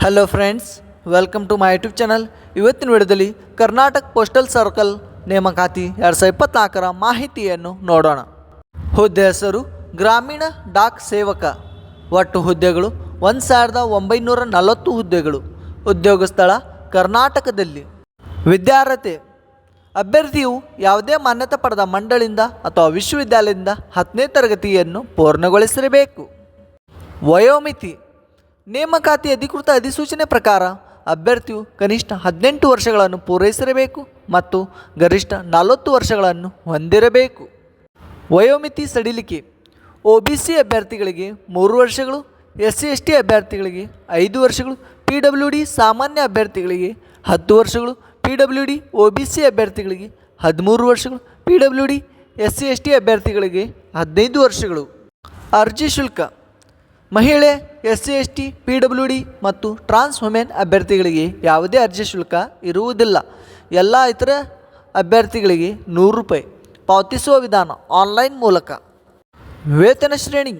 Hello friends, welcome to my YouTube channel. ಇವತ್ತಿನ ವಿಡಿಯೋದಲ್ಲಿ Karnataka postal circle ನೇಮಕಾತಿ 2024ರ ಮಾಹಿತಿಯನ್ನು ನೋಡೋಣ. ಹುದ್ದೆ ಹೆಸರು ಗ್ರಾಮೀಣ ಡಾಕ್ ಸೇವಕ. ಒಟ್ಟು ಹುದ್ದೆಗಳು 1940 ಹುದ್ದೆಗಳು. ಉದ್ಯೋಗ ಸ್ಥಳ ಕರ್ನಾಟಕದಲ್ಲಿ. ವಿದ್ಯಾರ್ಹತೆ: ಅಭ್ಯರ್ಥಿಯು ಯಾವುದೇ ಮಾನ್ಯತೆ ಪಡೆದ ಮಂಡಳಿಯಿಂದ ಅಥವಾ ವಿಶ್ವವಿದ್ಯಾಲಯದಿಂದ 10ನೇ ತರಗತಿಯನ್ನು ಪೂರ್ಣಗೊಳಿಸಿರಬೇಕು. ವಯೋಮಿತಿ: ನೇಮಕಾತಿ ಅಧಿಕೃತ ಅಧಿಸೂಚನೆ ಪ್ರಕಾರ ಅಭ್ಯರ್ಥಿಯು ಕನಿಷ್ಠ 18 ವರ್ಷಗಳನ್ನು ಪೂರೈಸಿರಬೇಕು ಮತ್ತು ಗರಿಷ್ಠ 40 ವರ್ಷಗಳನ್ನು ಹೊಂದಿರಬೇಕು. ವಯೋಮಿತಿ ಸಡಿಲಿಕೆ: OBC ಅಭ್ಯರ್ಥಿಗಳಿಗೆ 3 ವರ್ಷಗಳು, SC/ST ಅಭ್ಯರ್ಥಿಗಳಿಗೆ 5 ವರ್ಷಗಳು, PWD ಸಾಮಾನ್ಯ ಅಭ್ಯರ್ಥಿಗಳಿಗೆ 10 ವರ್ಷಗಳು, PWD OBC ಅಭ್ಯರ್ಥಿಗಳಿಗೆ 13 ವರ್ಷಗಳು, PWD SC/ST ಅಭ್ಯರ್ಥಿಗಳಿಗೆ 15 ವರ್ಷಗಳು. ಅರ್ಜಿ ಶುಲ್ಕ: ಮಹಿಳೆ, SC/ST, PWD ಮತ್ತು ಟ್ರಾನ್ಸ್ ವುಮೆನ್ ಅಭ್ಯರ್ಥಿಗಳಿಗೆ ಯಾವುದೇ ಅರ್ಜಿ ಶುಲ್ಕ ಇರುವುದಿಲ್ಲ. ಎಲ್ಲ ಇತರ ಅಭ್ಯರ್ಥಿಗಳಿಗೆ 100 ರೂಪಾಯಿ. ಪಾವತಿಸುವ ವಿಧಾನ ಆನ್ಲೈನ್ ಮೂಲಕ. ವೇತನ ಶ್ರೇಣಿ: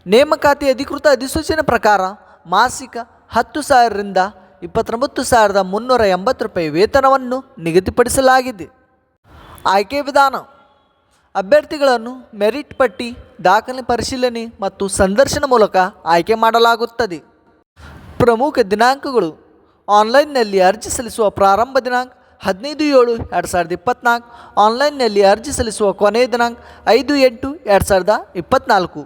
ನೇಮಕಾತಿ ಅಧಿಕೃತ ಅಧಿಸೂಚನೆ ಪ್ರಕಾರ ಮಾಸಿಕ 10,000ರಿಂದ 29,380 ರೂಪಾಯಿ ವೇತನವನ್ನು ನಿಗದಿಪಡಿಸಲಾಗಿದೆ. ಆಯ್ಕೆ ವಿಧಾನ: ಅಭ್ಯರ್ಥಿಗಳನ್ನು ಮೆರಿಟ್ ಪಟ್ಟಿ, ದಾಖಲೆ ಪರಿಶೀಲನೆ ಮತ್ತು ಸಂದರ್ಶನ ಮೂಲಕ ಆಯ್ಕೆ ಮಾಡಲಾಗುತ್ತದೆ. ಪ್ರಮುಖ ದಿನಾಂಕಗಳು: ಆನ್ಲೈನ್ನಲ್ಲಿ ಅರ್ಜಿ ಸಲ್ಲಿಸುವ ಪ್ರಾರಂಭ ದಿನಾಂಕ 15/7/2024. ಆನ್ಲೈನ್ನಲ್ಲಿ ಅರ್ಜಿ ಸಲ್ಲಿಸುವ ಕೊನೆಯ ದಿನಾಂಕ 5/8/2024.